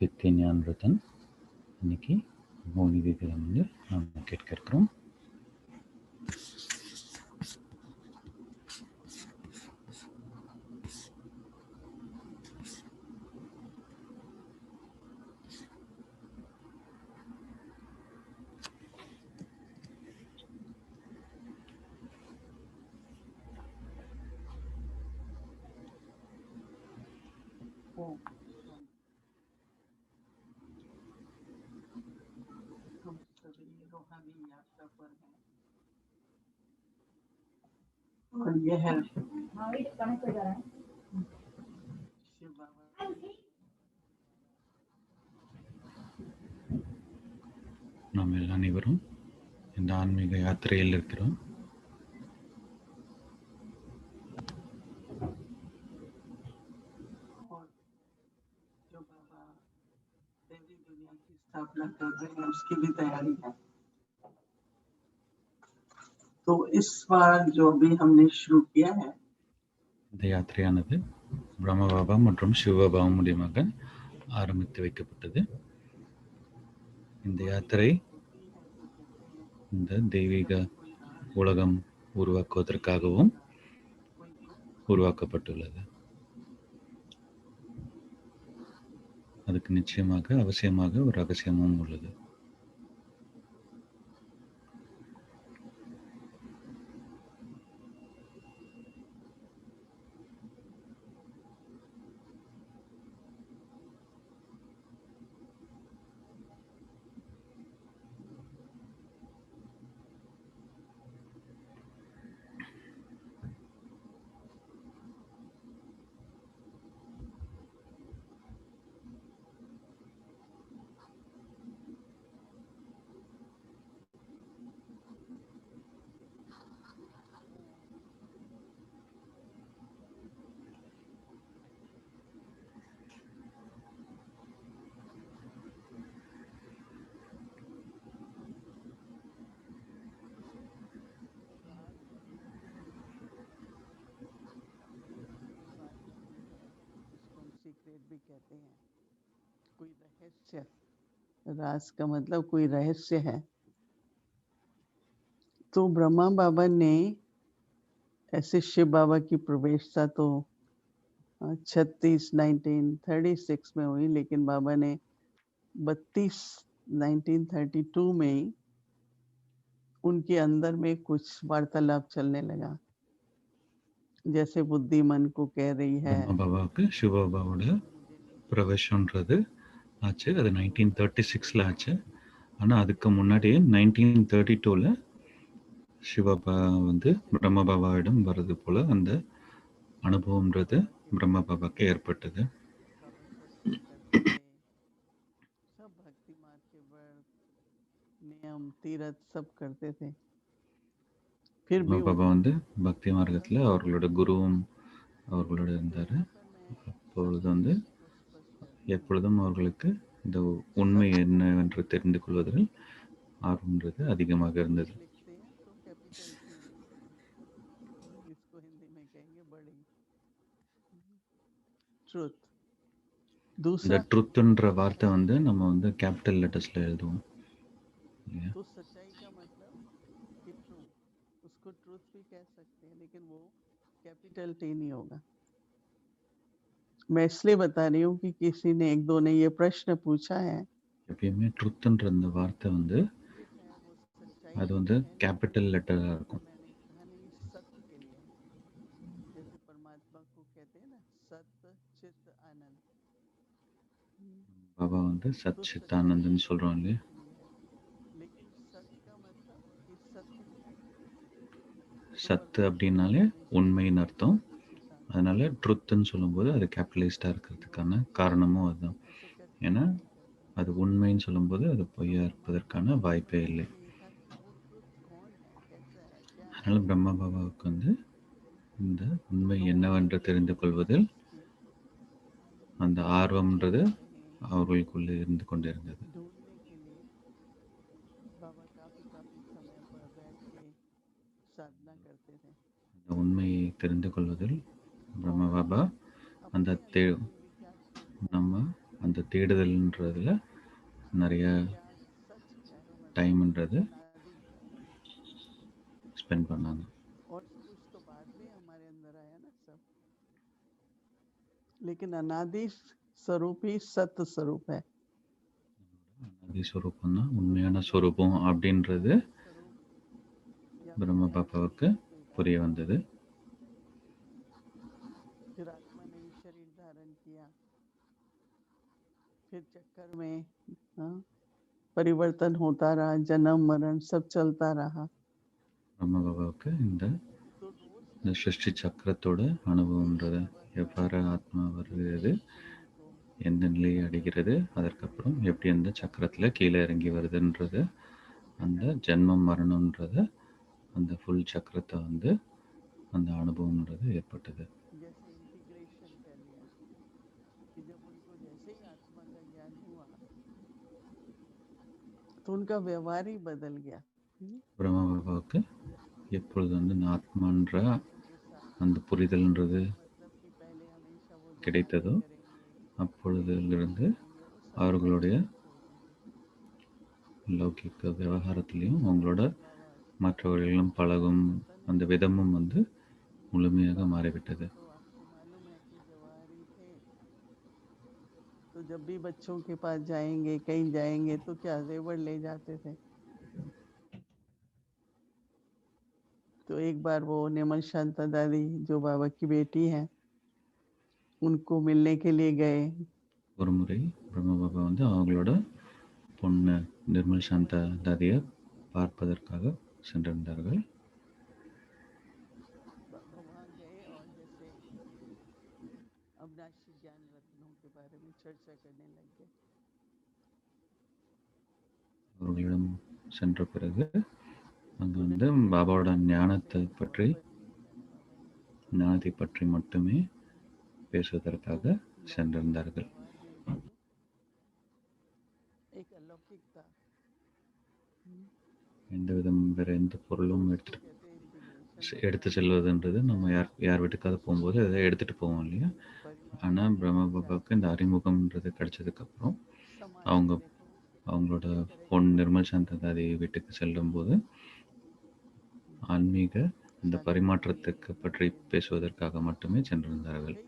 வித்ய ஞானரத்தன். இன்னைக்கு மோனி தீதியில வந்து நாம் கேட்க இருக்கிறோம். हम सभी रूहानी यात्रा पर हैं और यह है शिव बाबा நாம் அனைவரும் இந்த ஆன்மீக யாத்திரையில் இருக்கிறோம். और जो बाबा देवी दुनिया की स्थापना कर रहे हैं उसकी भी तैयारी है। तो इस बार जो भी हमने शुरू किया है இந்த யாத்திரையானது பிரம்ம பாபா மற்றும் சிவ பாபா மூலியமாக ஆரம்பித்து வைக்கப்பட்டது. இந்த யாத்திரை இந்த தெய்வீக உலகம் உருவாக்குவதற்காகவும் உருவாக்கப்பட்டுள்ளது. அதுக்கு நிச்சயமாக அவசியமாக ஒரு ரகசியமும் உள்ளது. सीक्रेट भी कहते हैं, कोई रहस्य, राज का मतलब कोई रहस्य है। तो ब्रह्मा बाबा ने ऐसे शिव बाबा की प्रवेशता तो 1936 में हुई, लेकिन बाबा ने 1932 में ही उनके अंदर में कुछ वार्तालाप चलने लगा, जैसे बुद्धि मन को कह रही है பிரம்ம பாபாவுக்கு சிவ பாபாவோட பிரவேசம்ன்றது ஆச்சு. அது 1936 ஆச்சு. ஆனால் அதுக்கு முன்னாடியே 1932 சிவபாபா வந்து பிரம்ம பாபாவிடம் வர்றது போல அந்த அனுபவம்ன்றது பிரம்ம பாபாக்கு ஏற்பட்டது. सब भक्ति मार्ग के व्रत नियम तीरथ सब करते थे। फिर भी பாபா வந்து பக்தி மார்க்கத்தில் அவர்களோட குருவும் அவர்களோட இருந்தார். அப்பொழுது வந்து எப்பொழுதும் அவர்களுக்கு இந்த உண்மை என்னவென்று தெரிந்து கொள்வதில் ஆர்வம்ன்றது அதிகமாக இருந்தது. இந்த ட்ரூத்ன்ற வார்த்தை வந்து நம்ம வந்து கேபிட்டல் லெட்டர்ஸ்ல எழுதுவோம். तो सच्चाई का मतलब कि ट्रू, उसको ट्रूथ भी कह सकते हैं, लेकिन वो कैपिटल टी नहीं होगा। मैं इसलिए बता रही हूँ कि किसी ने एक दो ने ये प्रश्न पूछा है। எப்பயுமே ட்ரூத்ன்ற அந்த வார்த்தை வந்து அது வந்து கேபிட்டல் லெட்டரா இருக்கும். सत्य के लिए, जैसे परमात्मा को कहते हैं ना सत्य चित्त आनंद, பாபா வந்து சத் சித் ஆனந்த்னு சொல்றோம் இல்லையா? लेकिन सत्य का मतलब कि सत्य சத்து அப்படின்னாலே உண்மைன்னு அர்த்தம். அதனால ட்ருத்துன்னு சொல்லும்போது அது கேபிட்டலைஸ்டாக இருக்கிறதுக்கான காரணமும் அதுதான். ஏன்னா அது உண்மைன்னு சொல்லும்போது அது பொய்யா இருப்பதற்கான வாய்ப்பே இல்லை. அதனால பிரம்ம பாபாவுக்கு வந்து இந்த உண்மை என்னவென்று தெரிந்து கொள்வதில் அந்த ஆர்வம்ன்றது அவர்களுக்குள்ளே இருந்து கொண்டிருந்தது. அந்த உண்மையை தெரிந்து கொள்வதில் பிரம்ம பாபா அந்த நம்ம அந்த தேடுதல்ன்றதுல நிறைய டைம்ன்றது ஸ்பெண்ட் பண்ணாங்க. और कुछ तो बाद में हमारे अंदर आया ना सब, लेकिन अनादि स्वरूप ही सत्य स्वरूप है। அனாதி ஸ்வரூபம் தான் உண்மையான ஸ்வரூபம் அப்படின்றது பிரம்ம பாபாவுக்கு புரிய வந்தது. फिर आत्मा ने शरीर धारण किया, फिर चक्कर में परिवर्तन होता रहा, जन्म मरण सब चलता रहा। பிரம்ம பாபாவுக்கு இந்த சிருஷ்டி சக்கரத்தோட அனுபவம்ன்றது எவ்வாறு ஆத்மா வருகிறது, எந்த நிலையை அடைகிறது, அதற்கப்புறம் எப்படி அந்த சக்கரத்தில் கீழே இறங்கி வருதுன்றது, அந்த ஜென்மம் மரணம்ன்றது அந்த ஃபுல் சக்கரத்தை வந்து அந்த அனுபவம்ன்றது ஏற்பட்டது. जैसे इंटीग्रेशन कर लिया कि जब उनको जैसे ही आत्मा का ज्ञान हुआ तो उनका व्यवहार ही बदल गया। பிரம்ம பாபாவுக்கு எப்பொழுது வந்து இந்த ஆத்மான்ற அந்த புரிதல்ன்றது கிடைத்ததோ அப்பொழுதிலிருந்து அவர்களுடைய லௌகிக்க விவகாரத்திலையும் அவங்களோட மற்றவர்களும் பழகும் அந்த விதமும் வந்து முழுமையாக மாறிவிட்டது. तो जब भी बच्चों के पास जाएंगे, कहीं जाएंगे तो क्या जेवर ले जाते थे। तो एक बार वो निर्मल शांता दादी जो बाबा की बेटी है उनको मिलने के लिए गए। ஒரு முறை பிரம்ம பாபா வந்து அவங்களோட பொண்ணு நிர்மல் சாந்தா தாதியை பார்ப்பதற்காக சென்றிருந்தார்கள். वहाँ गए और जैसे अविनाशी ज्ञान रत्नों के बारे में चर्चा करने लग गए। அவர்களிடம் சென்ற பிறகு அங்கு வந்து பாபாவோட ஞானத்தை பற்றி மட்டுமே பேசுவதற்காக சென்றிருந்தார்கள். வேற எந்த பொருளும் எடுத்து செல்வதுன்றது நம்ம யார் வீட்டுக்காவது போகும்போது அதை எடுத்துட்டு போவோம் இல்லையா. ஆனால் பிரம்ம பாபாவுக்கு இந்த அறிமுகம்ன்றது கிடைச்சதுக்கு அப்புறம் அவங்களோட பொன் நிர்மல் சாந்த தாதி வீட்டுக்கு செல்லும் போது ஆன்மீக இந்த பரிமாற்றத்துக்கு பற்றி பேசுவதற்காக மட்டுமே சென்றிருந்தார்கள்.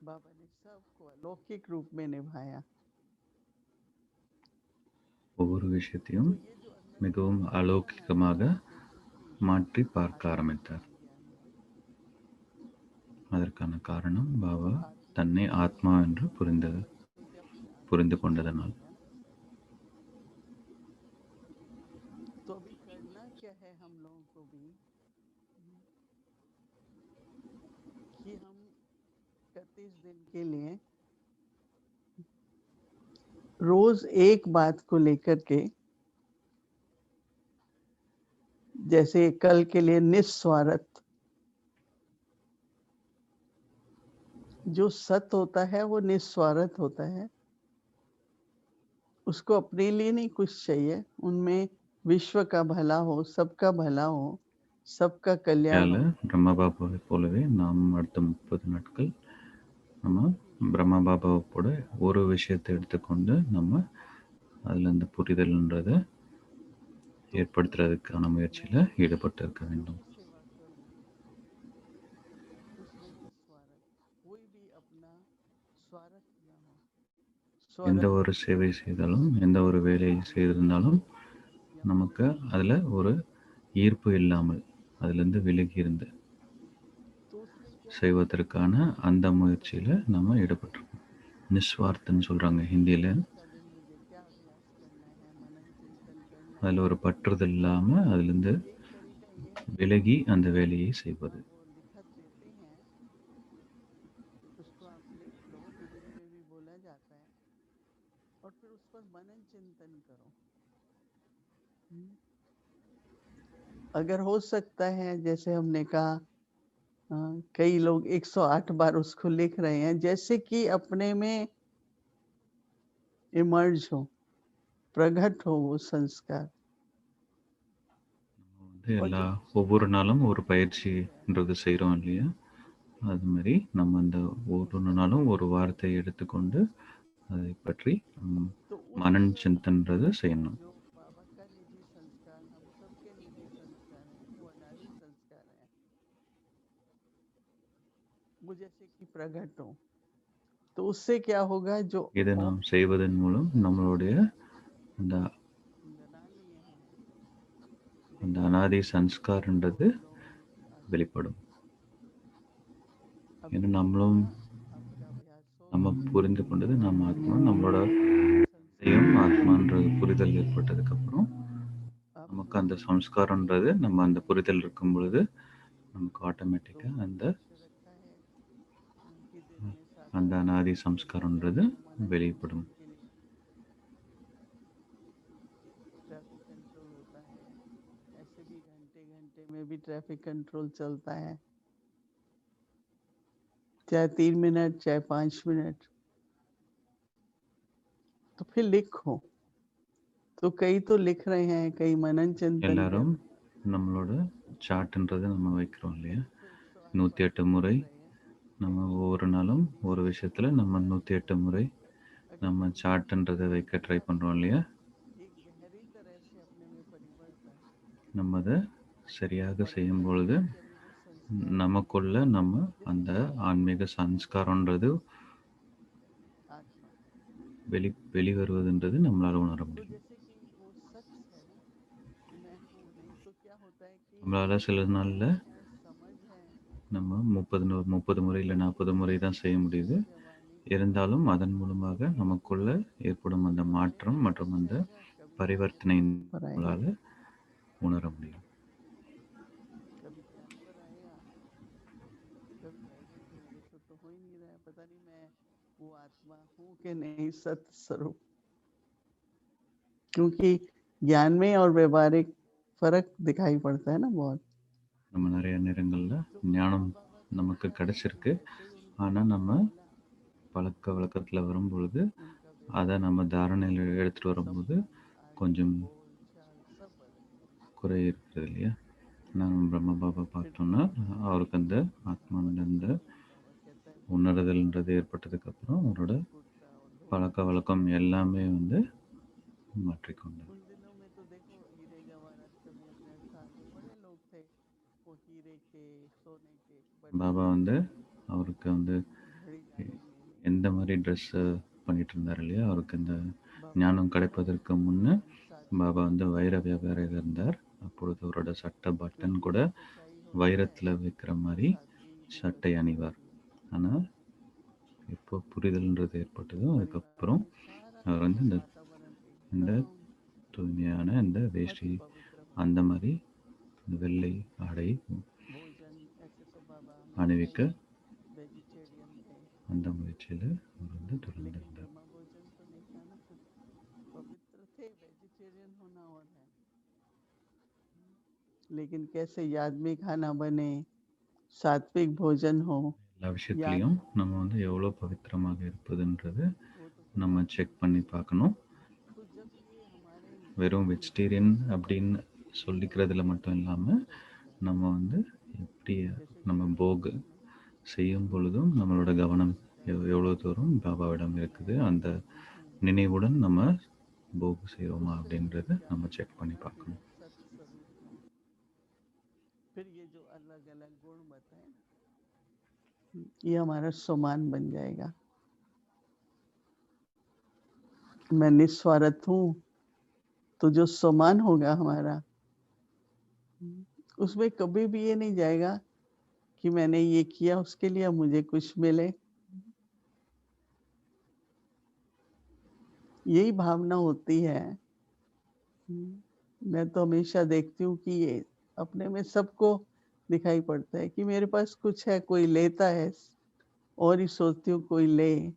बाबा ने सबको अलौकिक रूप में निभाया. ஒவ்வொரு விஷயத்தையும் மிகவும் அலௌகிகமாக மாற்றி பார்க்க ஆரம்பித்தார். அதற்கான காரணம் பாபா தன்னை ஆத்மா என்று புரிந்து கொண்டதனால். तो अभी करना क्या है हम लोगों को भी कि हम 31 दिन के लिए रोज एक बात को लेकर के, जैसे कल के लिए निस्वार्थ, जो सत होता है वो निस्वार्थ होता है, उसको अपने लिए नहीं कुछ चाहिए, उनमें विश्व का भला हो, सबका भला हो, सबका कल्याण हो. பிரம்மா பாபாவை போலவே நாம் அடுத்த 30 நாட்கள் நம்ம பிரம்மா பாபாவை கூட ஒரு விஷயத்தை எடுத்துக்கொண்டு நம்ம அதில் அந்த புரிதல்ன்றதை ஏற்படுத்துறதுக்கான முயற்சியில் ஈடுபட்டு இருக்க வேண்டும். எந்த ஒரு சேவை செய்தாலும் எந்த ஒரு வேலையை செய்திருந்தாலும் நமக்கு அதில் ஒரு ஈர்ப்பு இல்லாமல் அதிலிருந்து விலகி இருந்து செய்வதற்கான அந்த முயற்சியில் நம்ம ஈடுபட்டிருக்கோம். நிஸ்வார்த்தன்னு சொல்கிறாங்க ஹிந்தியில். அதில் ஒரு பற்றுதல் இல்லாமல் அதிலிருந்து விலகி அந்த வேலையை செய்வது. अगर हो सकता है, जैसे हमने कहा कई लोग 108 बार उसको लिख रहे हैं, जैसे कि अपने में इमर्ज हो, प्रकट हो वो संस्कार. எல்லா ஒவ்வொரு நாளும் ஒரு பயிற்சின்றது செய்கிறோம் இல்லையா? அது மாதிரி நம்ம அந்த ஒவ்வொரு நாளும் ஒரு வார்த்தை எடுத்துக்கொண்டு அதை பற்றி तो மனன் उस சிந்தன்றது செய்யணும். जो बाबा का निजी संस्कार हम सबके निजी संस्कार हैं, वो अनादि संस्कार हैं, वो जैसे कि प्रकट हो, तो उससे क्या होगा जो இதை और நாம் செய்வதன் மூலம் நம்மளுடைய அந்த बना लिए हैं அந்த அனாதி சன்ஸ்கார்ன்றது வெளிப்படும். अब ஏன்னா एक நம்மளும் बार आपका अभ्यास हो நம்ம புரிந்து கொண்டது நம்ம ஆத்மா, நம்மளோட संस्कार செய்யும் ஆத்மான்றது புரிதல் ஏற்பட்டதுக்கப்புறம் अब நமக்கு அந்த சம்ஸ்காரன்றது நம்ம அந்த புரிதல் இருக்கும் பொழுது நமக்கு ஆட்டோமேட்டிக்காக அந்த रखा है कि दिन में 7 அந்த அனாதி சம்ஸ்காரன்றது வெளிப்படும். के लिए ट्रैफिक कंट्रोल होता है, ऐसे भी घंटे घंटे में भी ट्रैफिक कंट्रोल चलता है, चाहे 3 मिनट चाहे 5 मिनट, तो फिर लिखो। तो कई तो लिख रहे हैं, कई मनन चिंतन कर எல்லாரும் நம்மளோட சார்ட்ன்றது நம்ம வைக்கிறோம் இல்லையா? 108 முறை நம்ம ஒவ்வொரு நாளும் ஒரு விஷயத்துல நம்ம 108 முறை நம்ம சார்ட்ன்றதை வைக்க ட்ரை பண்றோம் இல்லையா? एक गहरी तरह से अपने में परिवर्तन நம்ம அதை சரியாக செய்யும் பொழுது நமக்குள்ள நம்ம அந்த ஆன்மீக சன்ஸ்காரன்றது आत्मा, வெளிவருவதுன்றது நம்மளால உணர तो முடியும். जैसे कि वो सच है ना कि मैं हूँ नहीं, तो क्या होता है कि நம்மளால சில நாள்ல है समझ है நம்ம 30 முறை இல்லை 40 முறை தான் செய்ய முடியுது. இருந்தாலும் அதன் மூலமாக நமக்குள்ள ஏற்படும் அந்த மாற்றம் மற்றும் அந்த பரிவர்த்தனை நம்மளால உணர முடியும். कभी जानवर आएगा, कभी आएगा कि मेरे से तो हो ही नहीं रहा है, पता नहीं मैं वो आत्मा हूँ कि नहीं, सत्य स्वरूप। क्योंकि ज्ञान में और व्यवहारिक फर्क दिखाई पड़ता है ना बहुत। நம்ம நிறைய நேரங்கள்ல ஞானம் நமக்கு கிடைச்சிருக்கு, ஆனா நம்ம பழக்க வழக்கத்துல வரும்பொழுது அதை நம்ம தாரணையில் எடுத்துட்டு வரும்போது கொஞ்சம் குறை இருக்கிறது இல்லையா? நான் பிரம்ம பாபா பார்த்தோன்னா அவருக்கு அந்த ஆத்மாவில் அந்த உணர்தல்ன்றது ஏற்பட்டதுக்கப்புறம் அவரோட பழக்க வழக்கம் எல்லாமே வந்து மாற்றிக்கொண்டார். उन दिनों में तो देखो हीरे जवाहरात कभी अपने साथ में बड़े लोग थे, वो हीरे के सोने के பாபா வந்து அவருக்கு வந்து घड़ी डालेंगे, எந்த மாதிரி ட்ரெஸ் பண்ணிட்டு இருந்தார் இல்லையா? அவருக்கு இந்த ஞானம் கிடைப்பதற்கு முன்னே பாபா வந்து வைர வியாபாரியாக இருந்தார். அப்பொழுது அவரோட சட்டை பட்டன் கூட வைரத்தில் வைக்கிற மாதிரி சட்டை அணிவார். ஆனால் இப்போ புரிதல்ன்றது ஏற்பட்டதும் அதுக்கப்புறம் அவர் வந்து இந்த தூய்மையான இந்த வேஷ்டி அந்த மாதிரி இந்த வெள்ளை ஆடை அணிவிக்க அந்த முயற்சியில் அவர் வந்து தொடர்ந்து இருந்தார். लेकिन कैसे याद में खाना बने, सात्विक भोजन हो, எல்லா விஷயத்துலையும் நம்ம வந்து எவ்வளோ பவித்திரமாக இருப்பதுன்றது நம்ம செக் பண்ணி பார்க்கணும். வெறும் வெஜிடேரியன் அப்படின்னு சொல்லிக்கிறதுல மட்டும் இல்லாமல் நம்ம வந்து எப்படி நம்ம போக் செய்யும் பொழுதும் நம்மளோட கவனம் எவ்வளோ தூரம் பாபாவிடம் இருக்குது, அந்த நினைவுடன் நம்ம போக் செய்கிறோமா அப்படின்றத நம்ம செக் பண்ணி பார்க்கணும். फिर ये जो अलग अलग गुण बताए ये हमारा सम्मान बन जाएगा। मैं निस्वार्थ हूँ, तो जो सम्मान होगा हमारा उसमें कभी भी ये नहीं जाएगा कि मैंने ये किया उसके लिए मुझे कुछ मिले। यही भावना होती है। मैं तो हमेशा देखती हूँ कि ये अपने में सबको दिखाई पड़ता है कि मेरे पास कुछ है, कोई लेता है और ही सोचती हूँ कोई ले,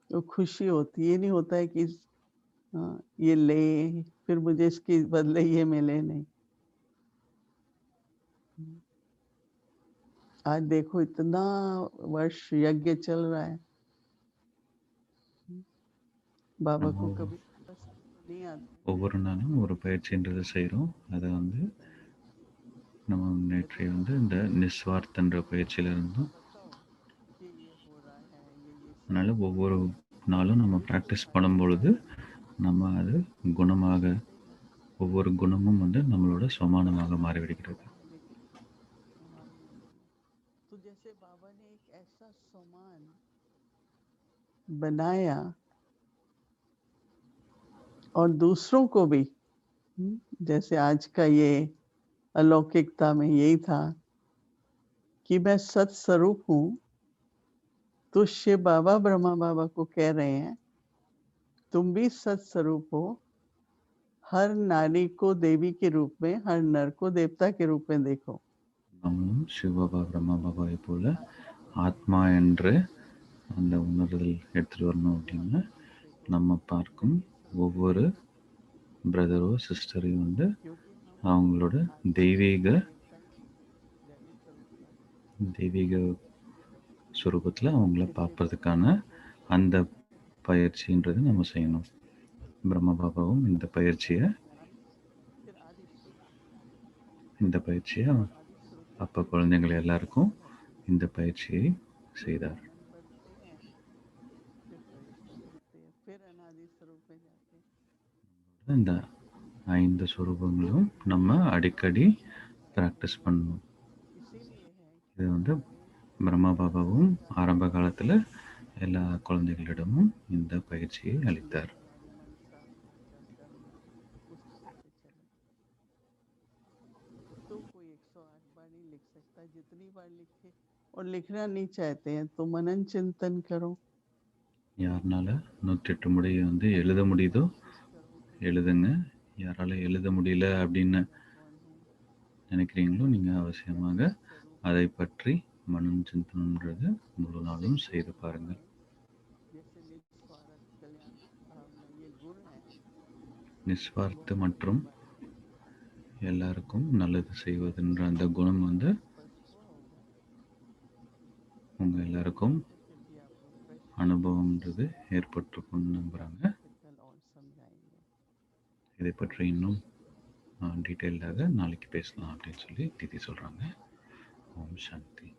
तो खुशी होती। ये नहीं होता है कि ये ले फिर मुझे इसके बदले ये मिले, नहीं। आज देखो इतना वर्ष यज्ञ चल रहा है, बाबा को कभी नहीं आती ஒவ்வொரு நாளும் ஒரு பயிற்சின்றதை செய்கிறோம். அதை வந்து நம்ம நேற்றைய வந்து இந்த நிஸ்வார்த்தன்ற பயிற்சியில இருந்தோம். बताओ कि ये हो रहा है ये அதனால் ஒவ்வொரு நாளும் நம்ம ப்ராக்டிஸ் பண்ணும்பொழுது நம்ம அது குணமாக ஒவ்வொரு குணமும் வந்து நம்மளோட சமானமாக மாறிவிடுகிறது. तो जैसे बाबा ने एक ऐसा सामान बनाया और दूसरों को भी जैसे आज का ये अलौकिकता में यही था कि मैं सत्स्वरूप हूँ, तो शिव बाबा ब्रह्मा बाबा को कह रहे हैं तुम भी सत्स्वरूप हो, हर नारी को देवी के रूप में, हर नर को देवता के रूप में देखो. நம்மளும் சிவபாபா பிரம்மா பாபாவை போல ஆத்மா என்று அந்த உணர்தல் எடுத்துகிட்டு வரணும். அப்படின்னா நம்ம பார்க்கும் ஒவ்வொரு பிரதரோ சிஸ்டரையும் வந்து அவங்களோட தெய்வீக சுரூபத்தில் அவங்கள பார்ப்பதுக்கான அந்த பயிற்சின்றது நம்ம செய்யணும். பிரம்ம பாபாவும் இந்த பயிற்சியை அப்போ குழந்தைகள் எல்லாருக்கும் இந்த பயிற்சியை செய்தார். இந்த 5 சுரூபங்களும் நம்ம அடிக்கடி ப்ராக்டிஸ் பண்ணணும். இது வந்து பிரம்மா பாபாவும் ஆரம்ப காலத்தில் எல்லா குழந்தைகளிடமும் இந்த பயிற்சியை அளித்தார். जितनी बार लिखे और लिखना नहीं चाहते हैं तो मनन चिंतन करो. யாருனால 108 முறை வந்து எழுத முடியுதோ எழுதுங்க. யாரால எழுத முடியல அப்படின்னு நினைக்கிறீங்களோ நீங்கள் அவசியமாக அதை பற்றி மனம் சிந்தனன்றது முழு நாளும் செய்து பாருங்கள். நிஸ்வார்த்த மற்றும் எல்லாருக்கும் நல்லது செய்வதுன்ற அந்த குணம் வந்து உங்கள் எல்லாருக்கும் அனுபவம்ன்றது ஏற்பட்டிருக்கும்னு நம்புகிறாங்க. இதை பற்றி இன்னும் டீட்டெயில்டாக நாளைக்கு பேசலாம் அப்படின்னு சொல்லி தீதி சொல்கிறாங்க. ஓம் சாந்தி.